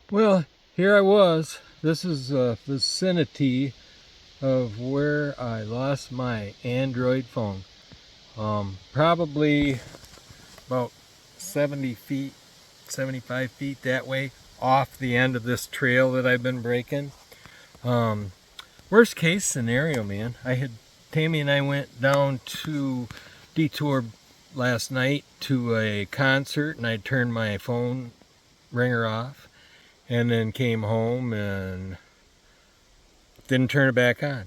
Well, here I was. This is a vicinity of where I lost my Android phone. Probably about 70 feet, 75 feet that way off the end of this trail that I've been breaking. Um, Worst case scenario, man. Tammy and I went down to Detour last night to a concert, and I turned my phone ringer off, and then came home and didn't turn it back on.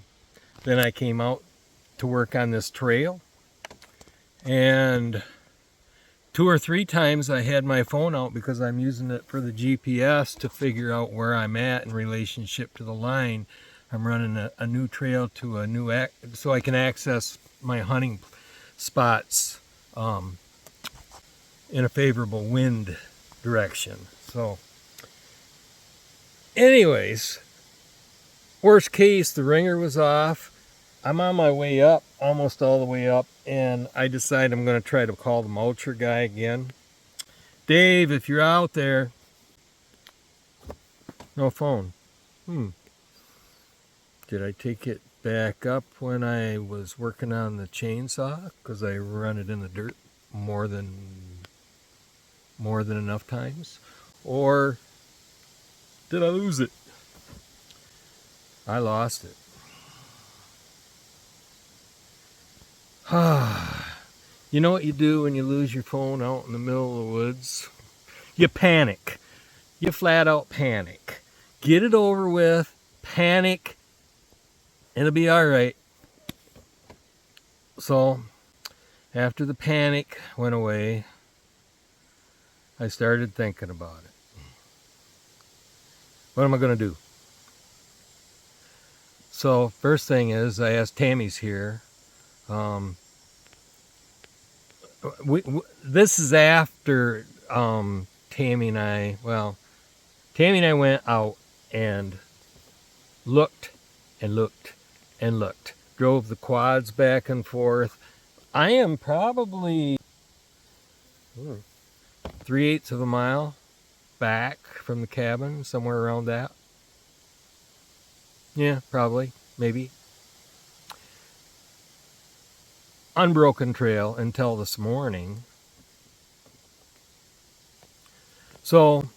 Then I came out to work on this trail, and 2 or 3 times I had my phone out because I'm using it for the GPS to figure out where I'm at in relationship to the line. I'm running a new trail to a new so I can access my hunting spots in a favorable wind direction. So anyways, worst case, the ringer was off. I'm on my way up, almost all the way up, and I decide I'm going to try to call the mulcher guy again. Dave, if you're out there. No phone. Did I take it back up when I was working on the chainsaw? Because I run it in the dirt more than enough times? Or did I lose it? I lost it. You know what you do when you lose your phone out in the middle of the woods? You panic. You flat out panic. Get it over with. Panic. It'll be all right. So, after the panic went away, I started thinking about it. What am I going to do? So, first thing is, I asked Tammy's here. This is after Tammy and I went out and looked and looked and looked. Drove the quads back and forth. I am probably 3/8 of a mile back from the cabin, somewhere around that. Yeah, probably, maybe. Unbroken trail until this morning. So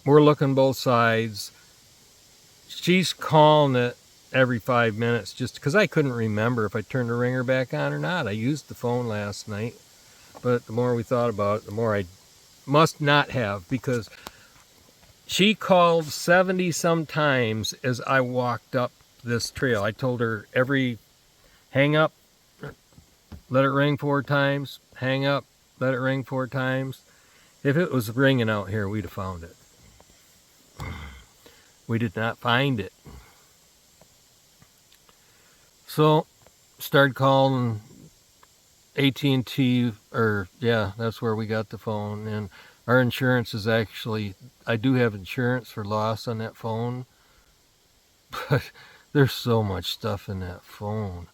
we're looking both sides. She's calling it every 5 minutes just because I couldn't remember if I turned the ringer back on or not. I used the phone last night, but the more we thought about it, the more I must not have, because she called 70 some times as I walked up this trail. I told her hang up, let it ring 4 times, hang up, let it ring 4 times. If it was ringing out here, we'd have found it. We did not find it. So, started calling AT&T, that's where we got the phone. And our insurance is actually, I do have insurance for loss on that phone, but there's so much stuff in that phone.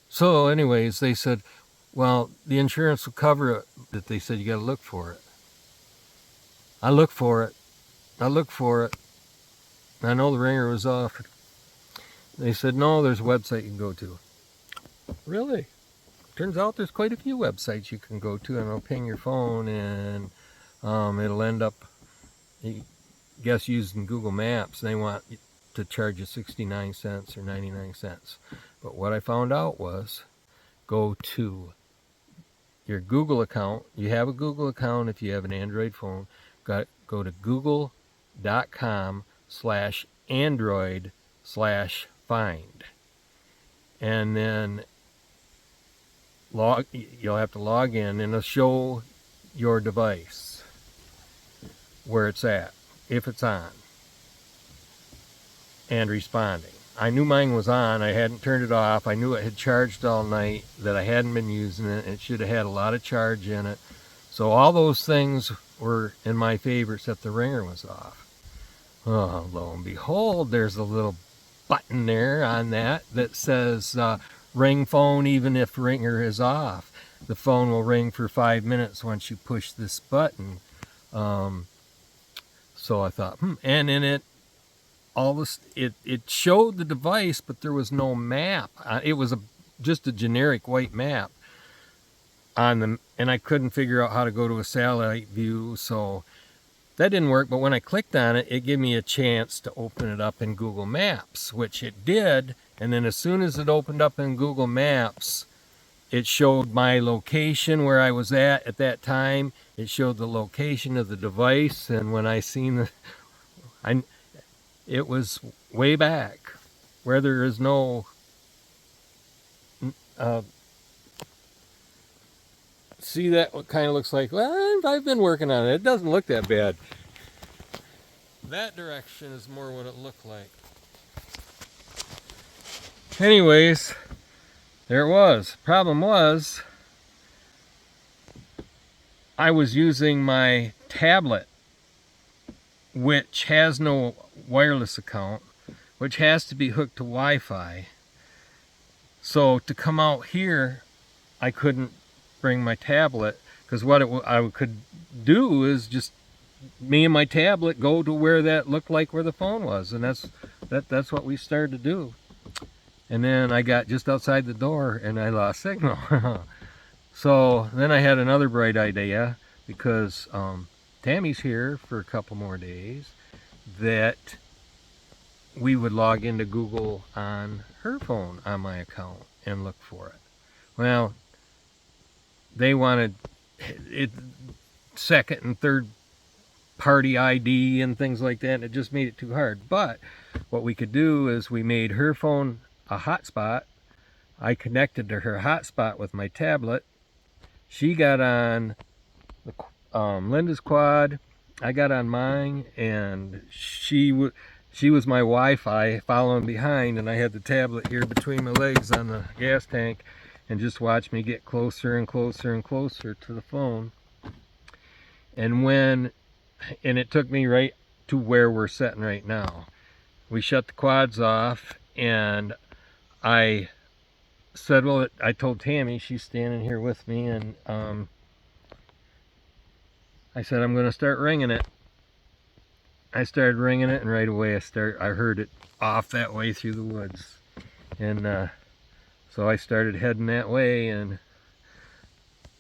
So anyways, they said, well, the insurance will cover it, but they said you got to look for it. I looked for it. I know the ringer was off. They said, no, there's a website you can go to. Really? Turns out there's quite a few websites you can go to, and it'll ping your phone, and it'll end up, I guess, using Google Maps. They want to charge you 69 cents or 99 cents. But what I found out was, go to your Google account. You have a Google account if you have an Android phone. Go to google.com/android/find. And then you'll have to log in, and it'll show your device where it's at, if it's on and responding. I knew mine was on. I hadn't turned it off. I knew it had charged all night, that I hadn't been using it. It should have had a lot of charge in it. So all those things were in my favor, except the ringer was off. Oh, lo and behold, there's a little button there on that says ring phone even if ringer is off. The phone will ring for 5 minutes once you push this button. So I thought, and in it, all this, it showed the device, but there was no map. It was just a generic white map on them, and I couldn't figure out how to go to a satellite view, so that didn't work. But when I clicked on it, it gave me a chance to open it up in Google Maps, which it did. And then as soon as it opened up in Google Maps, it showed my location where I was at that time. It showed the location of the device, and when I seen it was way back where there is no see that what kind of looks like. Well, I've been working on it. It doesn't look that bad. That direction is more what it looked like. Anyways, there it was. Problem was, I was using my tablet, which has no wireless account, which has to be hooked to Wi-Fi. So to come out here, I couldn't bring my tablet, because what I could do is just me and my tablet go to where that looked like where the phone was, and that's what we started to do. And then I got just outside the door and I lost signal. So then I had another bright idea, because Tammy's here for a couple more days, that we would log into Google on her phone on my account and look for it. Well, they wanted it second and third party ID and things like that, and it just made it too hard. But what we could do is we made her phone a hotspot. I connected to her hotspot with my tablet. She got on Linda's quad. I got on mine, and she was my Wi-Fi following behind, and I had the tablet here between my legs on the gas tank, and just watched me get closer and closer and closer to the phone. And it took me right to where we're sitting right now. We shut the quads off, and I said, well, I told Tammy, she's standing here with me, and I said, I'm going to start ringing it. I started ringing it, and right away I heard it off that way through the woods. And so I started heading that way, and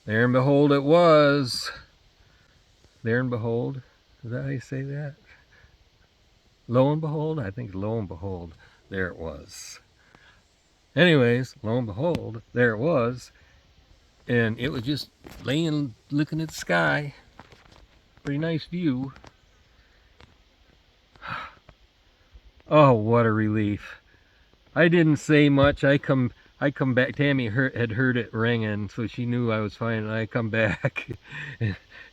there and behold it was. There and behold, is that how you say that? Lo and behold? I think lo and behold, there it was. Anyways, lo and behold, there it was. And it was just laying, looking at the sky. Pretty nice view. Oh, what a relief. I didn't say much. I come back. Tammy had heard it ringing, so she knew I was fine. And I come back,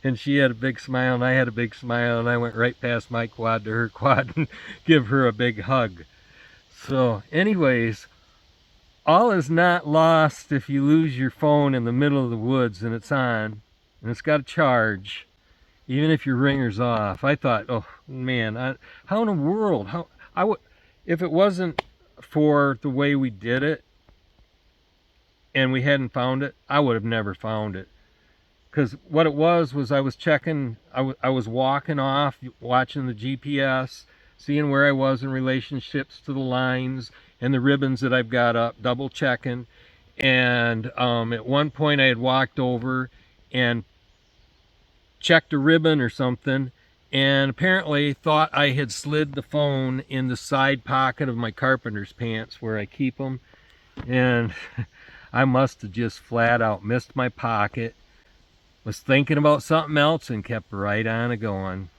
and she had a big smile, and I had a big smile, and I went right past my quad to her quad and give her a big hug. So anyways, all is not lost if you lose your phone in the middle of the woods and it's on, and it's got a charge, even if your ringer's off. I thought, oh man, how in the world, if it wasn't for the way we did it and we hadn't found it, I would have never found it. Because what it was I was checking, I was walking off, watching the GPS, seeing where I was in relationships to the lines and the ribbons that I've got up, double checking. And at one point I had walked over and checked a ribbon or something, and apparently thought I had slid the phone in the side pocket of my carpenter's pants where I keep them. And I must have just flat out missed my pocket, was thinking about something else, and kept right on going.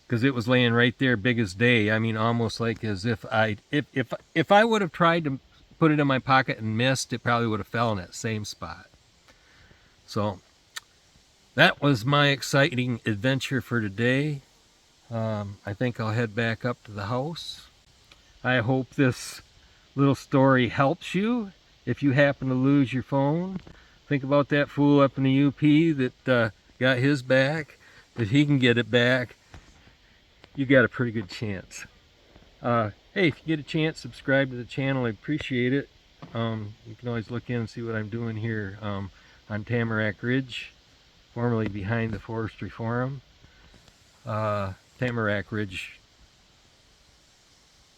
Because it was laying right there, big as day. I mean, almost like as if if I would have tried to put it in my pocket and missed, it probably would have fell in that same spot. So that was my exciting adventure for today. I think I'll head back up to the house. I hope this little story helps you if you happen to lose your phone. Think about that fool up in the UP that got his back. If he can get it back, you got a pretty good chance. Hey, if you get a chance, subscribe to the channel. I appreciate it. You can always look in and see what I'm doing here on Tamarack Ridge, formerly behind the Forestry Forum. Tamarack Ridge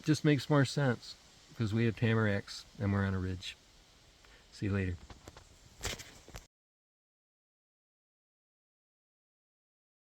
just makes more sense because we have tamaracks and we're on a ridge. See you later.